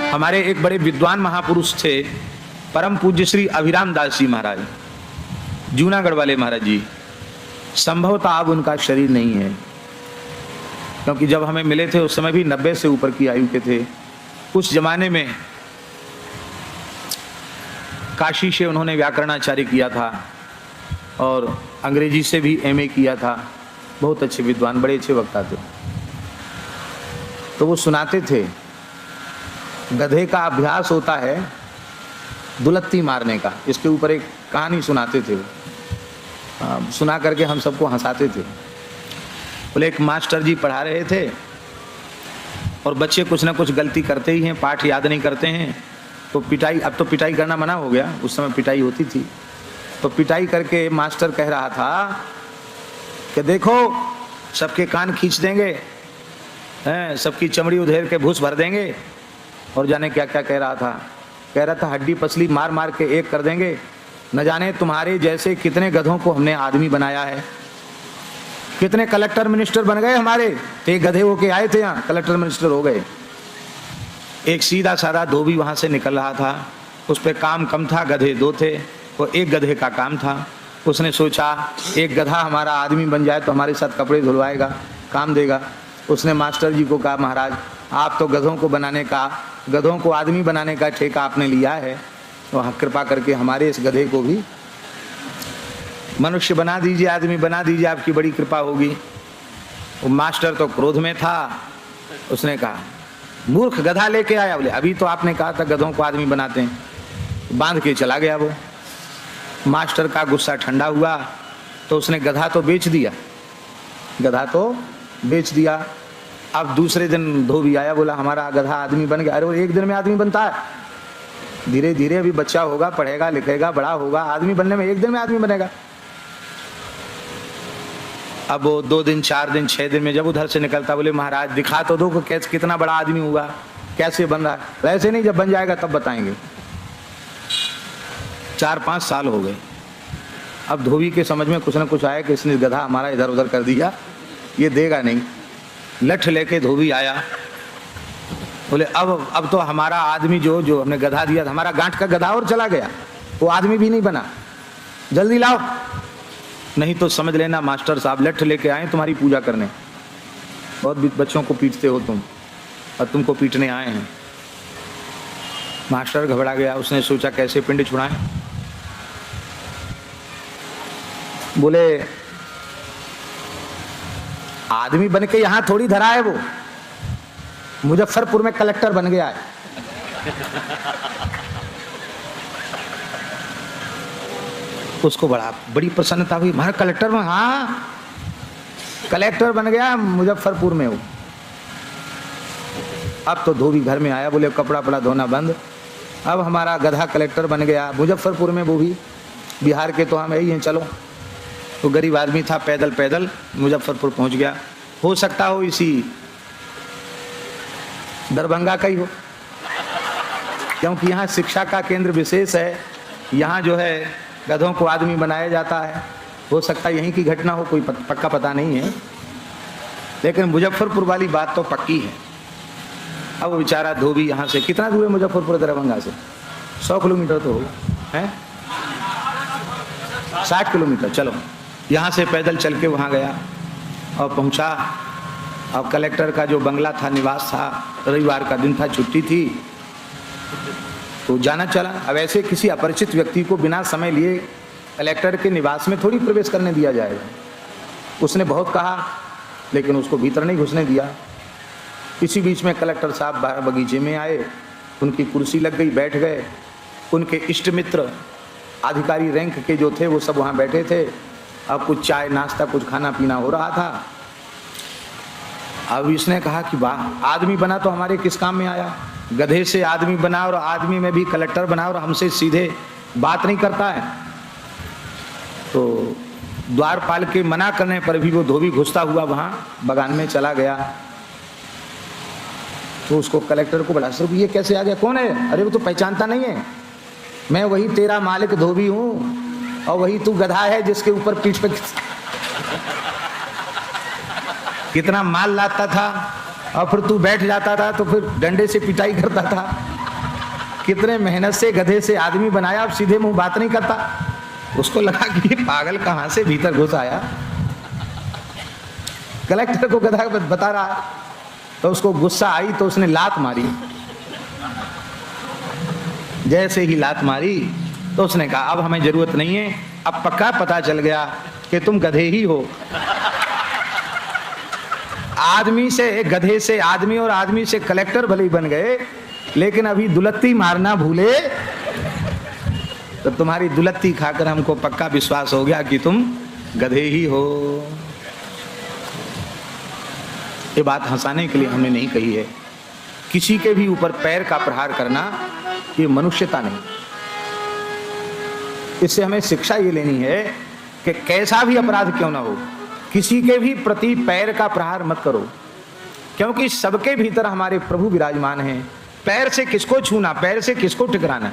हमारे एक बड़े विद्वान महापुरुष थे, परम पूज्य श्री अभिराम दास जी महाराज, जूनागढ़ वाले महाराज जी। संभवतः अब उनका शरीर नहीं है, क्योंकि जब हमें मिले थे उस समय भी 90 से ऊपर की आयु के थे। उस जमाने में काशी से उन्होंने व्याकरणाचार्य किया था और अंग्रेजी से भी एमए किया था। बहुत अच्छे विद्वान, बड़े अच्छे वक्ता थे। तो वो सुनाते थे, गधे का अभ्यास होता है दुलत्ती मारने का। इसके ऊपर एक कहानी सुनाते थे, सुना करके हम सबको हंसाते थे। बोले एक मास्टर जी पढ़ा रहे थे और बच्चे कुछ ना कुछ गलती करते ही हैं, पाठ याद नहीं करते हैं, तो पिटाई, अब तो पिटाई करना मना हो गया, उस समय पिटाई होती थी। तो पिटाई करके मास्टर कह रहा था कि देखो सबके कान खींच देंगे, हैं, सबकी चमड़ी उधेड़ के भूस भर देंगे, और जाने क्या क्या कह रहा था। कह रहा था हड्डी पसली मार मार के एक कर देंगे, न जाने तुम्हारे जैसे कितने गधों को हमने आदमी बनाया है। कितने कलेक्टर मिनिस्टर बन गए हमारे, तो एक गधे होके आए थे यहाँ, कलेक्टर मिनिस्टर हो गए। एक सीधा साधा धोबी वहाँ से निकल रहा था, उस पर काम कम था, गधे 2 थे, वो एक गधे का काम था। उसने सोचा एक गधा हमारा आदमी बन जाए तो हमारे साथ कपड़े धुलवाएगा, काम देगा। उसने मास्टर जी को कहा, महाराज आप तो गधों को बनाने का, गधों को आदमी बनाने का ठेका आपने लिया है, तो कृपा करके हमारे इस गधे को भी मनुष्य बना दीजिए, आदमी बना दीजिए, आपकी बड़ी कृपा होगी। वो मास्टर तो क्रोध में था, उसने कहा मूर्ख गधा लेके आया। बोले अभी तो आपने कहा था गधों को आदमी बनाते हैं। बांध के चला गया वो। मास्टर का गुस्सा ठंडा हुआ तो उसने गधा तो बेच दिया, गधा तो बेच दिया। अब दूसरे दिन धोबी आया, बोला हमारा गधा आदमी बन गया। अरे वो एक दिन में आदमी बनता है, धीरे धीरे अभी बच्चा होगा, पढ़ेगा लिखेगा, बड़ा होगा, आदमी बनने में एक दिन में आदमी बनेगा। अब वो 2 दिन 4 दिन 6 दिन में जब उधर से निकलता, बोले महाराज दिखा तो दो कैसे कितना बड़ा आदमी हुआ, कैसे बन रहा है। ऐसे नहीं, जब बन जाएगा तब बताएंगे। 4-5 साल हो गए। अब धोबी के समझ में कुछ ना कुछ आया कि इसने गधा हमारा इधर उधर कर दिया, ये देगा नहीं। लठ लेके धोबी आया, बोले अब तो हमारा आदमी जो हमने गधा दिया था, हमारा गांठ का गधा और चला गया, वो आदमी भी नहीं बना, जल्दी लाओ, नहीं तो समझ लेना मास्टर साहब लठ लेके आए तुम्हारी पूजा करने। बहुत बच्चों को पीटते हो तुम, और तुमको पीटने आए हैं। मास्टर घबरा गया, उसने सोचा कैसे पिंड छुड़ाएं। बोले आदमी बन के यहां थोड़ी धरा है, वो मुजफ्फरपुर में कलेक्टर बन गया है। उसको बड़ी प्रसन्नता हुई, हमारा कलेक्टर में, हाँ कलेक्टर बन गया मुजफ्फरपुर में वो। अब तो धोबी घर में आया, बोले कपड़ा पड़ा धोना बंद, अब हमारा गधा कलेक्टर बन गया मुजफ्फरपुर में, वो भी बिहार के तो हम यही हैं, चलो। तो गरीब आदमी था, पैदल पैदल मुजफ्फरपुर पहुंच गया। हो सकता हो इसी दरभंगा का ही हो, क्योंकि यहाँ शिक्षा का केंद्र विशेष है, यहाँ जो है गधों को आदमी बनाया जाता है। हो सकता है यहीं की घटना हो, कोई पक्का पता नहीं है, लेकिन मुजफ्फरपुर वाली बात तो पक्की है। अब वो बेचारा धोबी यहाँ से कितना दूर है मुजफ्फरपुर दरभंगा से? 100 किलोमीटर तो हो है, 60 किलोमीटर। चलो यहाँ से पैदल चल के वहाँ गया और पहुँचा। अब कलेक्टर का जो बंगला था, निवास था, रविवार का दिन था, छुट्टी थी, तो जाना चला। अब ऐसे किसी अपरिचित व्यक्ति को बिना समय लिए कलेक्टर के निवास में थोड़ी प्रवेश करने दिया जाएगा। उसने बहुत कहा, लेकिन उसको भीतर नहीं घुसने दिया। इसी बीच में कलेक्टर साहब बाहर बगीचे में आए, उनकी कुर्सी लग गई, बैठ गए। उनके इष्ट मित्र अधिकारी रैंक के जो थे वो सब वहाँ बैठे थे। अब कुछ चाय नाश्ता कुछ खाना पीना हो रहा था। अब इसने कहा कि वाह, आदमी बना तो हमारे किस काम में आया, गधे से आदमी बना और आदमी में भी कलेक्टर बना और हमसे सीधे बात नहीं करता है। तो द्वारपाल के मना करने पर भी वो धोबी घुसता हुआ वहाँ बगान में चला गया। तो उसको कलेक्टर को बड़ा सर, ये कैसे आ गया, कौन है? अरे वो तो पहचानता नहीं है, मैं वही तेरा मालिक धोबी हूँ, और वही तू गधा है जिसके ऊपर पीठ पे कितना माल लाता था, और फिर तू बैठ जाता था तो फिर डंडे से पिटाई करता था। कितने मेहनत से गधे से आदमी बनाया, अब सीधे मुंह बात नहीं करता। उसको लगा कि ये पागल कहां से भीतर घुस आया। कलेक्टर को गधा बता रहा, तो उसको गुस्सा आई तो उसने लात मारी। जैसे ही लात मारी तो उसने कहा अब हमें जरूरत नहीं है, अब पक्का पता चल गया कि तुम गधे ही हो। आदमी से गधे से आदमी और आदमी से कलेक्टर भले ही बन गए, लेकिन अभी दुलत्ती मारना भूले। तो तुम्हारी दुलत्ती खाकर हमको पक्का विश्वास हो गया कि तुम गधे ही हो। ये बात हंसाने के लिए हमने नहीं कही है। किसी के भी ऊपर पैर का प्रहार करना ये मनुष्यता नहीं। इससे हमें शिक्षा ये लेनी है कि कैसा भी अपराध क्यों ना हो, किसी के भी प्रति पैर का प्रहार मत करो, क्योंकि सबके भीतर हमारे प्रभु विराजमान हैं। पैर से किसको छूना, पैर से किसको टकराना।